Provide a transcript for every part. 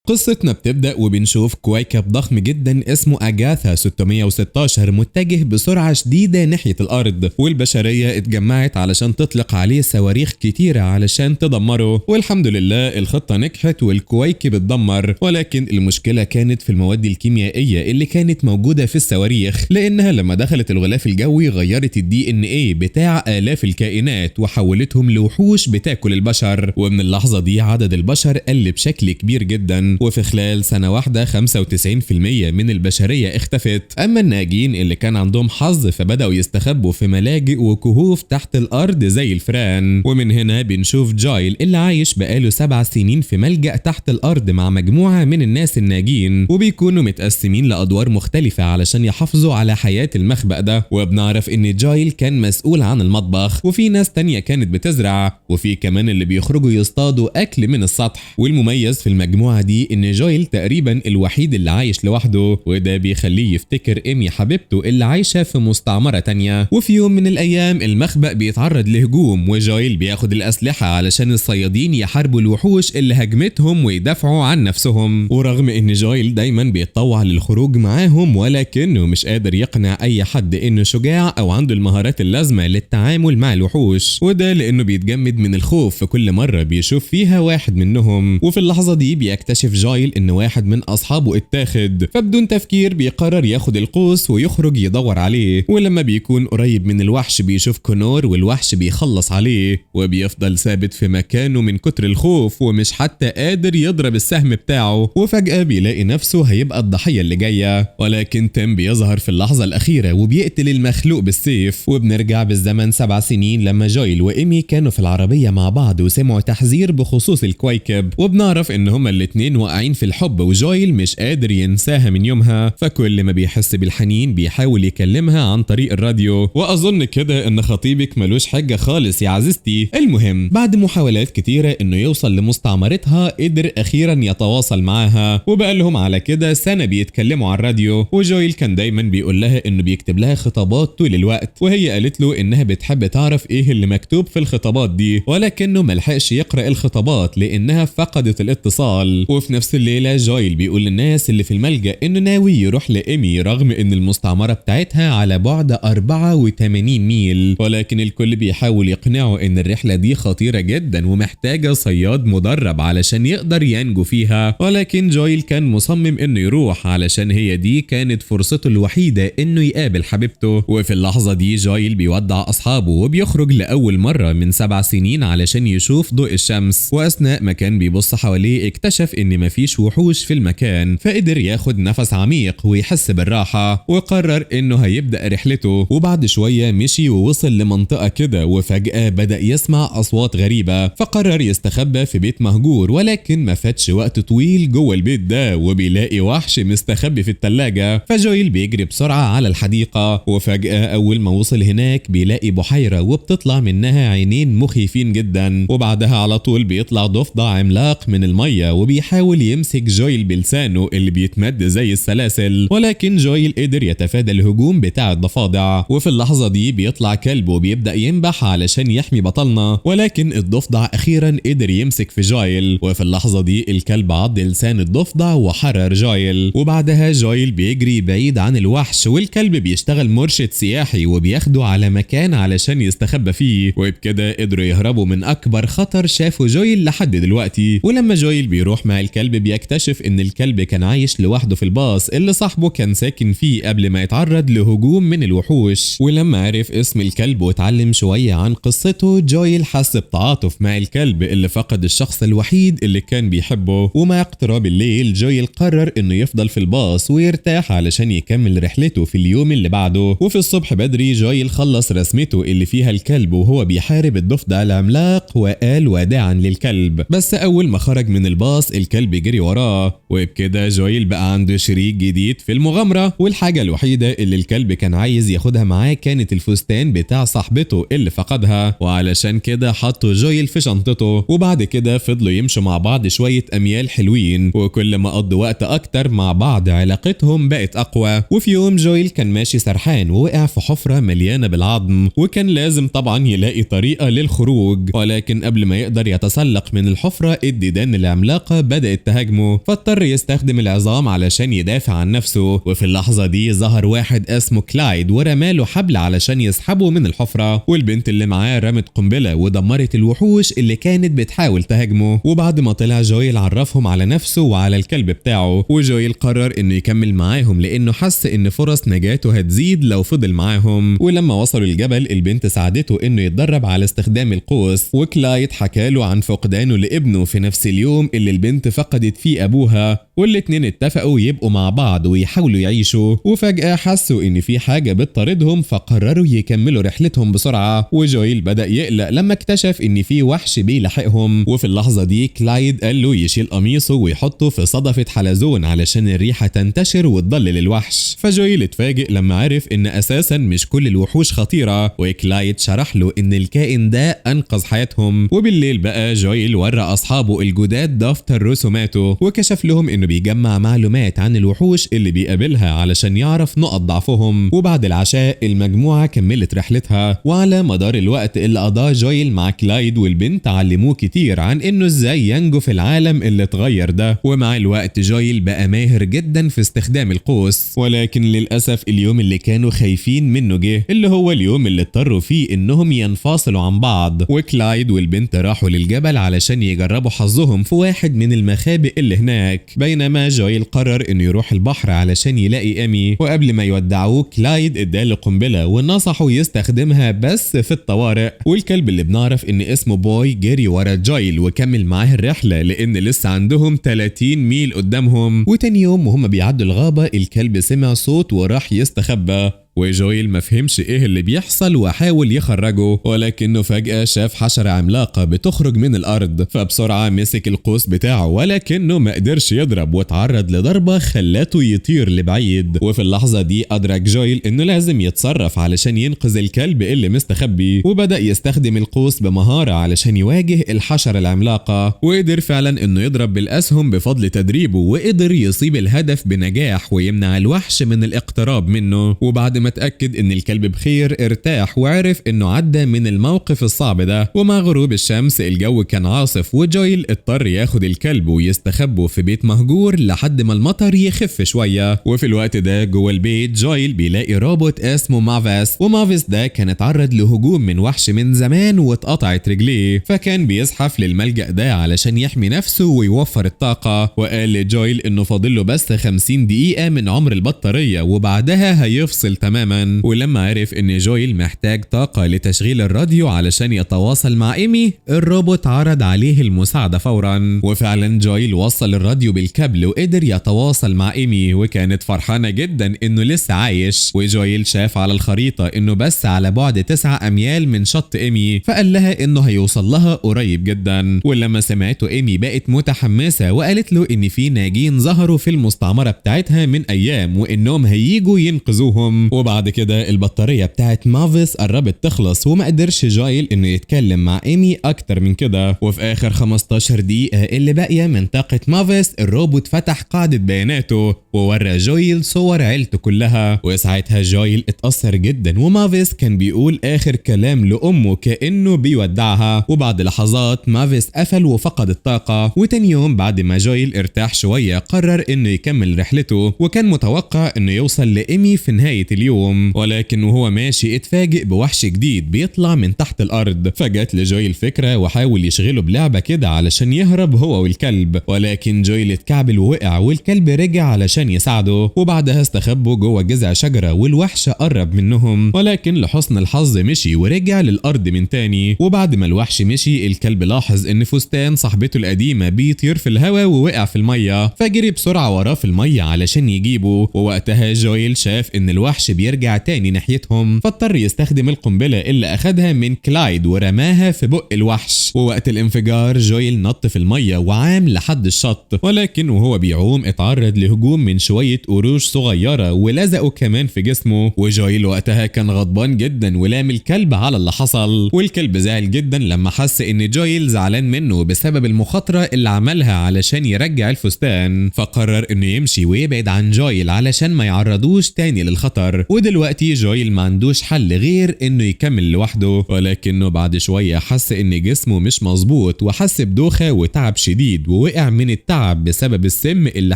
قصتنا بتبدأ وبنشوف كويكب ضخم جدا اسمه أجاثا 616 متجه بسرعة شديدة ناحية الأرض، والبشرية اتجمعت علشان تطلق عليه صواريخ كتيرة علشان تدمره، والحمد لله الخطة نجحت والكويكب اتدمر. ولكن المشكلة كانت في المواد الكيميائية اللي كانت موجودة في الصواريخ، لأنها لما دخلت الغلاف الجوي غيرت الدي ان ايه بتاع آلاف الكائنات وحولتهم لوحوش بتاكل البشر، ومن اللحظة دي عدد البشر قل بشكل كبير جدا، وفي خلال سنة واحدة 95% من البشرية اختفت. أما الناجين اللي كان عندهم حظ فبدأوا يستخبوا في ملاجئ وكهوف تحت الأرض زي الفئران. ومن هنا بنشوف جايل اللي عايش بقاله 7 سنين في ملجأ تحت الأرض مع مجموعة من الناس الناجين، وبيكونوا متقسمين لأدوار مختلفة علشان يحافظوا على حياة المخبأ ده. وبنعرف إن جايل كان مسؤول عن المطبخ، وفي ناس تانية كانت بتزرع، وفي كمان اللي بيخرجوا يصطادوا أكل من السطح. والمميز في المجموعة دي إن جايل تقريبا الوحيد اللي عايش لوحده، وده بيخليه يفتكر إيمي حبيبته اللي عايشة في مستعمرة تانية. وفي يوم من الأيام المخبأ بيتعرض لهجوم، وجايل بياخد الأسلحة علشان الصيادين يحاربوا الوحوش اللي هجمتهم ويدافعوا عن نفسهم. ورغم إن جايل دايما بيتطوع للخروج معاهم، ولكنه مش قادر يقنع أي حد إنه شجاع أو عنده المهارات اللازمة للتعامل مع الوحوش، وده لأنه بيتجمد من الخوف في كل مرة بيشوف فيها واحد منهم. وفي اللحظة دي بيكتشف جايل إن واحد من أصحابه اتاخد، فبدون تفكير بيقرر ياخد القوس ويخرج يدور عليه. ولما بيكون قريب من الوحش بيشوف كونور، والوحش بيخلص عليه وبيفضل ثابت في مكانه من كتر الخوف ومش حتى قادر يضرب السهم بتاعه. وفجأة بيلاقي نفسه هيبقى الضحية اللي جاية، ولكن تيم بيظهر في اللحظة الأخيرة وبيقتل المخلوق بالسيف. وبنرجع بالزمن 7 سنين لما جايل وإيمي كانوا في العربية مع بعض وسمعوا تحذير بخصوص الكويكب، وبنعرف إن هما الاتنين واقعين في الحب وجايل مش قادر ينساها من يومها، فكل ما بيحس بالحنين بيحاول يكلمها عن طريق الراديو. وأظن كده إن خطيبك ملوش حاجة خالص يا عزيزتي. المهم بعد محاولات كتيرة إنه يوصل لمستعمرتها قدر أخيرا يتواصل معاها، وبقى لهم على كده سنة بيتكلموا على الراديو. وجايل كان دايما بيقول لها إنه بيكتب لها خطابات طول الوقت، وهي قالت له إنها بتحب تعرف إيه اللي مكتوب في الخطابات دي، ولكنه ملحقش يقرأ الخطابات لأنها فقدت الاتصال. وفي نفس الليلة جايل بيقول للناس اللي في الملجأ إنه ناوي يروح لإيمي رغم إن المستعمرة بتاعتها على بعد 84 ميل، ولكن الكل بيحاول يقنعه إن الرحلة دي خطيرة جدا ومحتاجة صياد مدرب علشان يقدر ينجو فيها. ولكن جايل كان مصمم إنه يروح علشان هي دي كانت فرصته الوحيدة إنه يقابل حبيبته. وفي اللحظة دي جايل بيودع أصحابه وبيخرج لأول مرة من 7 سنين علشان يشوف ضوء الشمس، وأثناء ما كان بيبص حواليه اكتشف إن مفيش وحوش في المكان، فقدر ياخد نفس عميق ويحس بالراحة، وقرر إنه هيبدأ رحلته. وبعد شوية مشي ووصل لمنطقة كده، وفجأة بدأ يسمع أصوات غريبة، فقرر يستخبى في بيت مهجور. ولكن ما فاتش وقت طويل جوه البيت ده وبيلاقي وحش مستخبي في التلاجة، فجايل بيجري بسرعة على الحديقة. وفجأة أول ما وصل هناك بيلاقي بحيرة وبتطلع منها عينين مخيفين جدا، وبعدها على طول بيطلع ضفدع عملاق من المية وبيحاول يمسك جايل بلسانه اللي بيتمد زي السلاسل، ولكن جايل قدر يتفادى الهجوم بتاع الضفادع. وفي اللحظة دي بيطلع كلب وبيبدأ ينبح علشان يحمي بطلنا، ولكن الضفدع أخيرا قدر يمسك في جايل. وفي اللحظة دي الكلب عض لسان الضفدع وحرر جايل، وبعدها جايل بيجري بعيد عن الوحش، والكلب بيشتغل مرشد سياحي وبياخده على مكان علشان يستخبى فيه. وبكده قدروا يهربوا من أكبر خطر شافه جايل لحد دلوقتي. ولما جايل بيروح مع الكلب بيكتشف إن الكلب كان عايش لوحده في الباص اللي صاحبه كان ساكن فيه قبل ما يتعرض لهجوم من الوحوش. ولما عرف اسم الكلب واتعلم شوية عن قصته جايل حس بتعاطف مع الكلب اللي فقد الشخص الوحيد اللي كان بيحبه. ومع اقتراب الليل جايل قرر إنه يفضل في الباص ويرتاح علشان يكمل رحلته في اليوم اللي بعده. وفي الصبح بدري جايل خلص رسمته اللي فيها الكلب وهو بيحارب الضفدع العملاق وقال وداعا للكلب، بس أول ما خرج من الباص الكلب جري وراه. وبكده جايل بقى عنده شريك جديد في المغامرة، والحاجة الوحيدة اللي الكلب كان عايز ياخدها معاه كانت الفستان بتاع صاحبته اللي فقدها، وعلشان كده حطه جايل في شنطته. وبعد كده فضلوا يمشوا مع بعض شوية أميال حلوين، وكل ما قضوا وقت أكتر مع بعض علاقتهم بقت أقوى. وفي يوم جايل كان ماشي سرحان ووقع في حفرة مليانة بالعظم، وكان لازم طبعا يلاقي طريقة للخروج، ولكن قبل ما يقدر يتسلق من الحفرة الديدان العملاقة بدأت كانت تهاجمه، فاضطر يستخدم العظام علشان يدافع عن نفسه. وفي اللحظة دي ظهر واحد اسمه كلايد ورماله حبل علشان يسحبه من الحفرة، والبنت اللي معاه رمت قنبلة ودمرت الوحوش اللي كانت بتحاول تهاجمه. وبعد ما طلع جويل عرفهم على نفسه وعلى الكلب بتاعه، وجويل قرر انه يكمل معاهم لانه حس ان فرص نجاته هتزيد لو فضل معاهم. ولما وصلوا الجبل البنت ساعدته انه يتدرب على استخدام القوس، وكلايد حكاله عن فقدانه لابنه في نفس اليوم اللي البنت فقدت فيه ابوها، والاتنين اتفقوا يبقوا مع بعض ويحاولوا يعيشوا. وفجأة حسوا ان في حاجة بتطاردهم فقرروا يكملوا رحلتهم بسرعة. وجويل بدأ يقلق لما اكتشف ان في وحش بيلاحقهم، وفي اللحظة دي كلايد قال له يشيل قميصه ويحطه في صدفة حلزون علشان الريحة تنتشر وتضلل الوحش. فجويل اتفاجئ لما عرف ان اساسا مش كل الوحوش خطيرة، وكلايد شرح له ان الكائن ده انقذ حياتهم. وبالليل بقى جويل ورى اصحابه الجداد دفتر رسوماته، وكشف لهم انه بيجمع معلومات عن الوحوش اللي بيقابلها علشان يعرف نقط ضعفهم. وبعد العشاء المجموعة كملت رحلتها، وعلى مدار الوقت اللي قضاه جويل مع كلايد والبنت علموه كتير عن انه ازاي ينجو في العالم اللي اتغير ده. ومع الوقت جويل بقى ماهر جدا في استخدام القوس. ولكن للأسف اليوم اللي كانوا خايفين منه جه، اللي هو اليوم اللي اضطروا فيه انهم ينفصلوا عن بعض. وكلايد والبنت راحوا للجبل علشان يجربوا حظهم في واحد من المخابئ اللي هناك، بينما جويل قرر انه يروح البحر علشان يلاقي ايمي. وقبل ما يودعوه كلايد اداله قنبله ونصحه يستخدمها بس في الطوارئ. والكلب اللي بنعرف ان اسمه بوي جري ورا جويل وكمل معاه الرحله لان لسه عندهم 30 ميل قدامهم. وتاني يوم وهم بيعدوا الغابه الكلب سمع صوت وراح يستخبى، وجويل ما فهمش ايه اللي بيحصل وحاول يخرجه، ولكنه فجأة شاف حشرة عملاقة بتخرج من الارض، فبسرعة مسك القوس بتاعه ولكنه ما قدرش يضرب واتعرض لضربة خلاته يطير لبعيد. وفي اللحظة دي ادرك جويل انه لازم يتصرف علشان ينقذ الكلب اللي مستخبي، وبدأ يستخدم القوس بمهارة علشان يواجه الحشرة العملاقة، وقدر فعلا انه يضرب بالاسهم بفضل تدريبه، وقدر يصيب الهدف بنجاح ويمنع الوحش من الاقتراب منه. وبعد ما اتأكد ان الكلب بخير ارتاح وعرف انه عدى من الموقف الصعب ده. ومع غروب الشمس الجو كان عاصف، وجويل اضطر ياخد الكلب ويستخبوا في بيت مهجور لحد ما المطر يخف شوية. وفي الوقت ده جوه البيت جويل بيلاقي روبوت اسمه مافيس، ومافيس ده كان اتعرض لهجوم من وحش من زمان واتقطعت رجليه، فكان بيزحف للملجأ ده علشان يحمي نفسه ويوفر الطاقة. وقال لجويل انه فاضله بس 50 دقيقة من عمر البطارية وبعدها هيفصل تماما. ولما عرف ان جويل محتاج طاقة لتشغيل الراديو علشان يتواصل مع ايمي، الروبوت عرض عليه المساعدة فورا. وفعلا جويل وصل الراديو بالكابل وقدر يتواصل مع ايمي، وكانت فرحانة جدا انه لسه عايش. وجويل شاف على الخريطة انه بس على بعد 9 اميال من شط ايمي، فقال لها انه هيوصل لها قريب جدا. ولما سمعته ايمي بقت متحمسة وقالت له ان في ناجين ظهروا في المستعمرة بتاعتها من ايام وانهم هييجوا ينقذوهم. وبعد كده البطارية بتاعت مافيس قربت تخلص، وما قدرش جويل انه يتكلم مع ايمي اكتر من كده. وفي اخر 15 دقيقة اللي باقية من طاقة مافيس الروبوت فتح قاعدة بياناته وورى جويل صور عيلته كلها. وساعتها جويل اتأثر جدا، ومافيس كان بيقول اخر كلام لامه كأنه بيودعها. وبعد لحظات مافيس قفل وفقد الطاقة. وتاني يوم بعد ما جويل ارتاح شوية قرر انه يكمل رحلته، وكان متوقع انه يوصل لإيمي في نهاية اليوم. ولكن وهو ماشي اتفاجئ بوحش جديد بيطلع من تحت الارض، فجت لجويل فكرة وحاول يشغله بلعبة كده علشان يهرب هو والكلب، ولكن جويل اتكعبل ووقع والكلب رجع علشان يساعده. وبعدها استخبوا جوه جذع شجرة والوحش قرب منهم، ولكن لحسن الحظ مشي ورجع للارض من تاني. وبعد ما الوحش مشي الكلب لاحظ ان فستان صاحبته القديمة بيطير في الهواء ووقع في المية، فجري بسرعة وراه في المية علشان يجيبه. ووقتها جويل شاف ان الوحش بيرجع تاني ناحيتهم، فاضطر يستخدم القنبلة اللي اخدها من كلايد ورماها في بق الوحش. ووقت الانفجار جويل نط في المية وعام لحد الشط، ولكن وهو بيعوم اتعرض لهجوم من شوية قروش صغيرة ولزقوا كمان في جسمه. وجويل وقتها كان غضبان جدا ولام الكلب على اللي حصل، والكلب زعل جدا لما حس ان جويل زعلان منه بسبب المخاطرة اللي عملها علشان يرجع الفستان، فقرر انه يمشي ويبعد عن جويل علشان ما يعرضوش تاني للخطر. ودلوقتي جويل ما عندوش حل غير انه يكمل لوحده، ولكنه بعد شوية حس ان جسمه مش مظبوط وحس بدوخة وتعب شديد ووقع من التعب بسبب السم اللي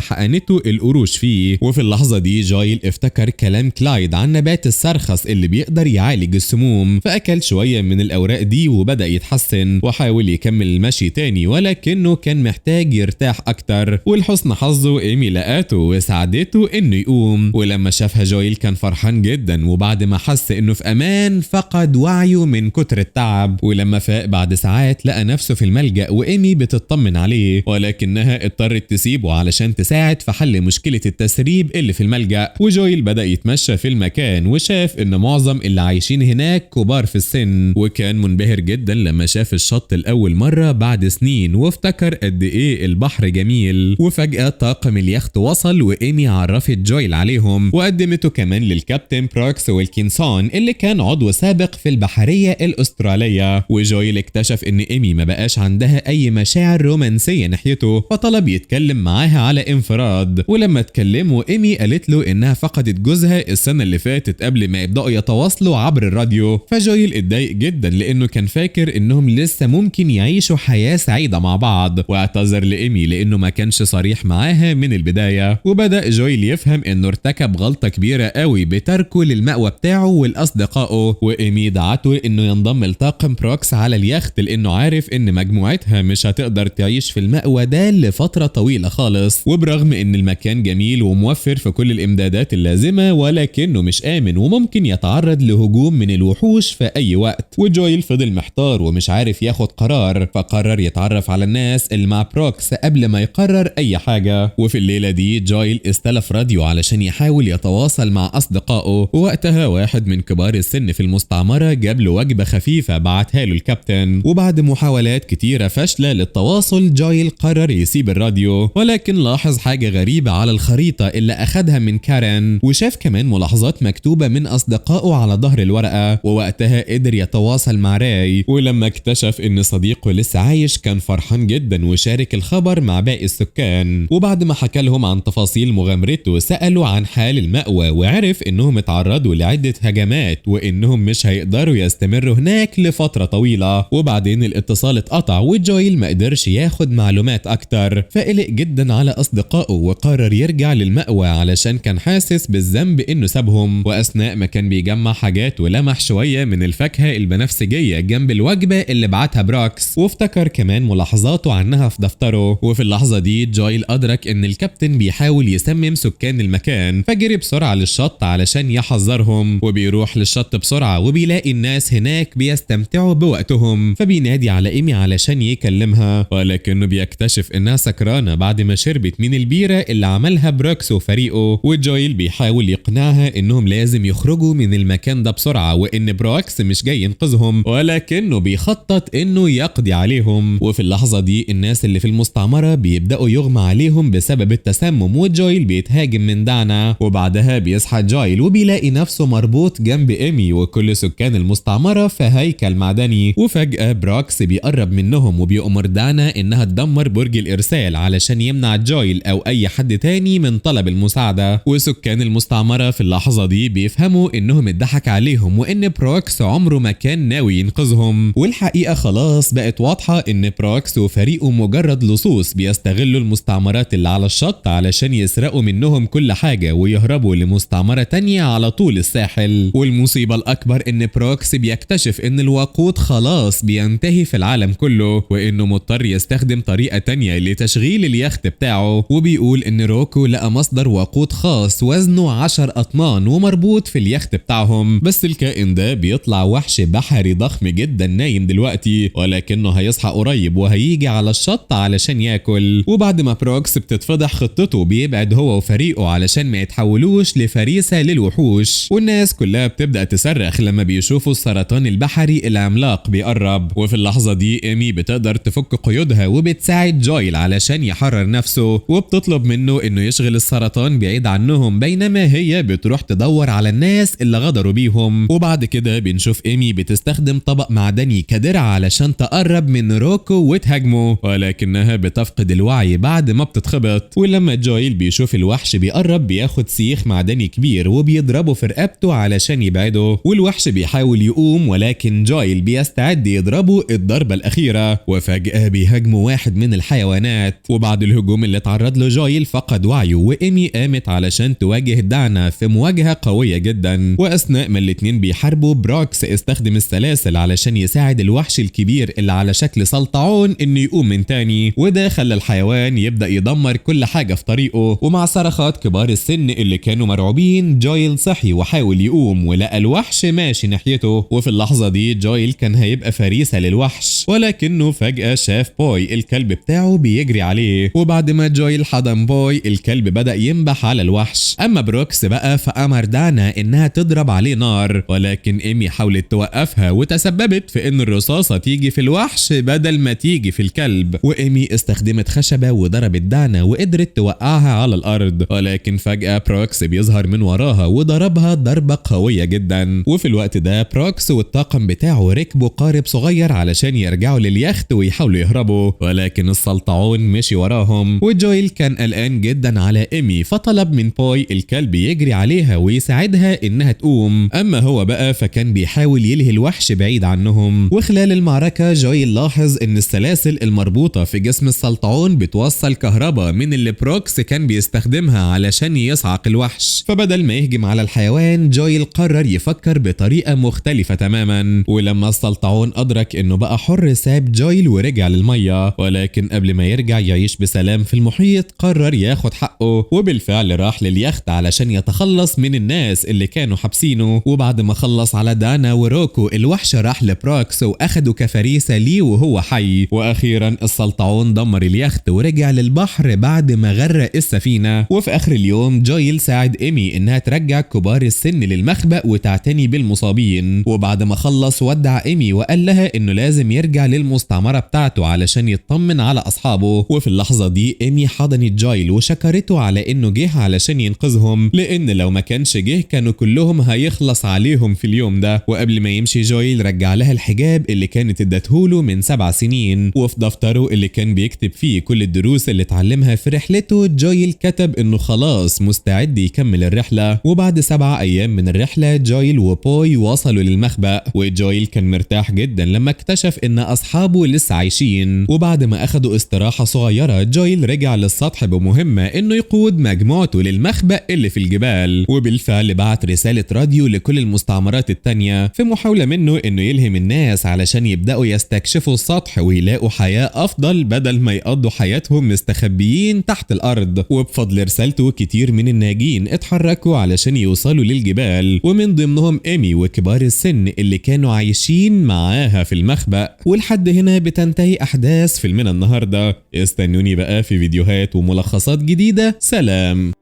حقنته القروش فيه. وفي اللحظة دي جويل افتكر كلام كلايد عن نبات السرخس اللي بيقدر يعالج السموم، فأكل شوية من الأوراق دي وبدأ يتحسن وحاول يكمل المشي تاني، ولكنه كان محتاج يرتاح أكتر. ولحسن حظه إيمي لقاته وساعدته إنه يقوم، ولما شافها جويل كان فرحان جدا، وبعد ما حس إنه في أمان فقد وعيه من كتر التعب. ولما فاق بعد ساعات لقى نفسه في الملجأ وإيمي بتطمن عليه، ولكنها اضطرت تسيبه علشان تساعد في حل مشكلة التسريب اللي في الملجأ. وجويل بدأ يتمشى في المكان وشاف إن معظم اللي عايشين هناك كبار في السن، وكان منبهر جدا لما شاف الشط الأول مرة بعد سنين وافتكر قد إيه البحر جميل. وفجأة طاقم اليخت وصل وإيمي عرفت جويل عليهم وقدمته كمان للكابتن بروكس ويلكنسون اللي كان عضو سابق في البحرية الأسترالية. وجويل اكتشف إن إيمي ما بقاش عندها أي مشاعر رومانسية ناحيته، فطلب يتكلم معاها على انفراد. ولما اتكلموا إيمي قالت له إنها فقدت جوزها السنة اللي فاتت قبل ما يبدأوا يتواصلوا عبر الراديو. فجويل اتضايق جدا لأنه كان فاكر إنهم لسه ممكن يعيشوا حياة سعيدة مع بعض، واعتذر لإيمي لأنه ما كانش صريح معاها من البداية. وبدأ جويل يفهم إنه ارتكب غلطة كبيرة قوي بتركه للمأوى بتاعه والأصدقائه. وإيمي دعته إنه ينضم لطاقم بروكس على اليخت لأنه عارف إن مجموعتها مش هتقدر تعيش في المأوى ده لفترة طويلة خالص. وبرغم إن المكان جميل وموفر في كل الإمدادات اللازمة، ولكنه مش آمن وممكن يتعرض لهجوم من الوحوش في أي وقت. وجويل فضل محتار ومش عارف ياخد قرار، فقرر يتعرف على الناس اللي مع بروكس قبل ما يقرر أي حاجة. وفي الليلة دي جويل استلف راديو علشان يحاول يتواصل مع أصدقائه، ووقتها واحد من كبار السن في المستعمرة جاب له وجبة خفيفة بعتها له الكابتن. وبعد محاولات كتيرة فاشلة للتواصل جويل قرر يسيب الراديو، ولكن لاحظ حاجة غريبة على الخريطة اللي أخدها من كارين، وشاف كمان ملاحظات مكتوبة من أصدقائه على ظهر الورقة. ووقتها قدر يتواصل مع راي، ولما اكتشف إن صديقه لسه عايش كان فرحان جدا وشارك الخبر مع باقي السكان. وبعد ما حكى لهم عن تفاصيل مغامرته سألوا عن حال المأوى، وعرف إنهم اتعرضوا لعدة هجمات وإنهم مش هيقدروا يستمروا هناك لفترة طويلة. وبعدين الاتصال اتقطع وجويل ما قدرش ياخد معلومات أكتر، فقلق جدا على أصدقائه وقرر يرجع للمأوى علشان كان حاسس بالذنب إنه سابهم. وأثناء ما كان بيجمع حاجات ولمح شوية من الفاكهة البنفسجية جنب الوجبة اللي بعتها بروكس، وافتكر كمان ملاحظاته عنها في دفتره. وفي اللحظة دي جويل أدرك إن الكابتن بيحاول يسمم سكان المكان، فجري بسرعة للشط علشان يحذرهم. وبيروح للشط بسرعة وبيلاقي الناس هناك بيستمتعوا بوقتهم، فبينادي على إيمي علشان يكلمها، ولكنه بيكتشف إنها سكرانة بعد ما شربت من البيرة اللي عملها بروكس وفريقه. وجويل بيحاول يقنعها إنهم لازم يخرجوا من المكان ده بسرعة وإن بروكس مش جاي ينقذهم، ولكنه بيخطط إنه يقضي عليهم. وفي اللحظة دي الناس اللي في المستعمرة بيبدأوا يغمى عليهم بسبب التسمم، وجويل بيتهاجم من دانا. وبعدها بيصحى جويل وبيلاقي نفسه مربوط جنب إيمي وكل سكان المستعمرة في هيكل معدني. وفجأة بروكس بيقرب منهم وبيأمر دانا إنها تدمر برج الإرسال علشان يمنع جويل أو أي حد تاني من طلب المساعدة. وسكان المستعمرة في اللحظة دي بيفهموا إنهم اتضحك عليهم وإن بروكس عمره ما كان ناوي ينقذهم. والحقيقة خلاص بقت واضحة إن بروكس وفريقه مجرد لصوص بيستغلوا المستعمرات اللي على الشط علشان يسرقوا منهم كل حاجة ويهربوا لمستعمرة تانية على طول الساحل. والمصيبة الأكبر إن بروكس بيكتشف إن الوقود خلاص بينتهي في العالم كله، وإنه مضطر يستخدم طريقة تانية لتشغيل اليخت بتاعه. وبيقول إن روكو لقى مصدر وقود خاص وزنه 10 أطنان ومربوط في اليخت بتاعهم، بس الكائن ده بيطلع وحش بحري ضخم جدا نايم دلوقتي، ولكنه هيصحى قريب وهيجي على الشط علشان ياكل. وبعد ما بروكس بتتفضح خطته بيبعد هو وفريقه علشان ما يتحولوش لفريسة للوحوش. والناس كلها بتبدأ تصرخ لما بيشوفوا السرطان البحري العملاق بيقرب. وفي اللحظة دي إيمي بتقدر تفك قيودها وبتساعد جويل علشان يحرر نفسه، وبتطلب منه إنه يشغل السرطان بعيد عنهم بينما هي بتروح تدور على الناس اللي غدروا بيهم. وبعد كده بنشوف إيمي بتستخدم طبق معدني كدرع علشان تقرب من روكو وتهاجمه، ولكنها بتفقد الوعي بعد ما بتتخبط. ولما جويل بيشوف الوحش بيقرب بياخد سيخ معدني كبير وبيضربه في رقبته علشان يبعده، والوحش بيحاول يقوم ولكن جويل بيستعد يضربه الضربة الأخيرة، وفجأة بيهاجمه واحد من الحيوانات. وبعد الهجوم اللي اتعرض له جويل فقد وعيه، وإيمي قامت علشان تواجه دانا في مواجهة قوية جدا. وأثناء ما الاتنين بيحاربوا بروكس استخدم السلاسل علشان يساعد الوحش الكبير اللي على شكل سلطعون انه يقوم من تاني، وده خلى الحيوان يبدأ يدمر كل حاجة في طريقه. ومع صرخات كبار السن اللي كانوا مرعوبين جويل صحي وحاول يقوم ولقى الوحش ماشي ناحيته. وفي اللحظة دي جويل كان هيبقى فريسة للوحش، ولكنه فجأة شاف بوي الكلب بتاعه بيجري عليه. وبعد ما جويل حضن بوي الكلب بدأ ينبح على الوحش. اما بروكس بقى فأمر دانا انها تضرب عليه نار، ولكن ايمي حاولت توقفها وتسببت في ان الرصاصة تيجي في الوحش بدل ما تيجي في الكلب. وايمي استخدمت خشبة وضربت دانا وقدرت توقعها على الارض، ولكن فجأة بروكس بيظهر من وراها وضربها ضربة قوية جدا. وفي الوقت ده بروكس والطاقم بتاعه ركبوا قارب صغير علشان يرجعوا لليخت ويحاولوا يهربوا، ولكن السلطعون مشي وراهم. وجويل كان قلقان جدا على ايمي فطلب من بوي الكلب يجري عليها ويساعدها انها تقوم. اما هو بقى فكان بيحاول يلهي الوحش بعيد عنهم. وخلال المعركة جويل لاحظ ان السلاسل المربوطة في جسم السلطعون بتوصل كهرباء من اللي بروكس كان بيستخدمها علشان يصعق الوحش. فبدل ما يهجم على الحيوان جويل قرر يفكر بطريقة مختلفة تماما. ولما السلطعون ادرك انه بقى حر ساب جويل ورجع للمية، ولكن قبل ما يرجع يعيش بسلام في المحيط قرر ياخد حقه. وبالفعل راح لليخت علشان يتخلص من الناس اللي كانوا حابسينه. وبعد ما خلص على دانا وروكو الوحش راح لبروكس واخده كفريسة ليه وهو حي. واخيرا السلطعون دمر اليخت ورجع للبحر بعد ما غرق السفينة. وفي اخر اليوم جويل ساعد ايمي انها ترجع كبار السن للمخبأ وتعتني بالمصابين. وبعد ما خلص ودع ايمي وقال لها انه لازم يرجع للمستعمرة بتاعته علشان يطمن على اصحابه. وفي اللحظة دي ايمي حضنت جويل وشكرته على انه جه علشان ينقذهم، لان لو ما كانش جه كانوا كلهم هيخلص عليهم في اليوم ده. وقبل ما يمشي جويل رجع لها الحجاب اللي كانت ادته من 7 سنين. وفي دفتره اللي كان بيكتب فيه كل الدروس اللي اتعلمها في رحلته جويل كتب انه خلاص مستعد يكمل الرحلة. وبعد 7 ايام من الرحلة جويل وبوي وصلوا للمخبأ، وجويل كان مرتاح جدا لما اكتشف ان اصحابه لسه عايشين. وبعد ما اخدوا استراحة صغيرة جويل رجع للسطح بمهمة انه يقود مجموعته للمخبأ اللي في الجبال. وبالفعل بعت رسالة راديو لكل المستعمرات التانية في محاولة منه انه يلهم الناس علشان يبدأوا يستكشفوا السطح ويلاقوا حياة افضل بدل ما يقضوا حياتهم مستخبيين تحت الارض. وبفضل رسالته كتير من الناجين اتحركوا علشان يوصلوا للجبال، ومن ضمنهم ايمي وكبار السن اللي كانوا عايشين معاها في المخبأ. ولحد هنا بتنتهي احداث فيلمنا النهارده. استنوني بقى في فيديوهات وملخصات جديدة. سلام.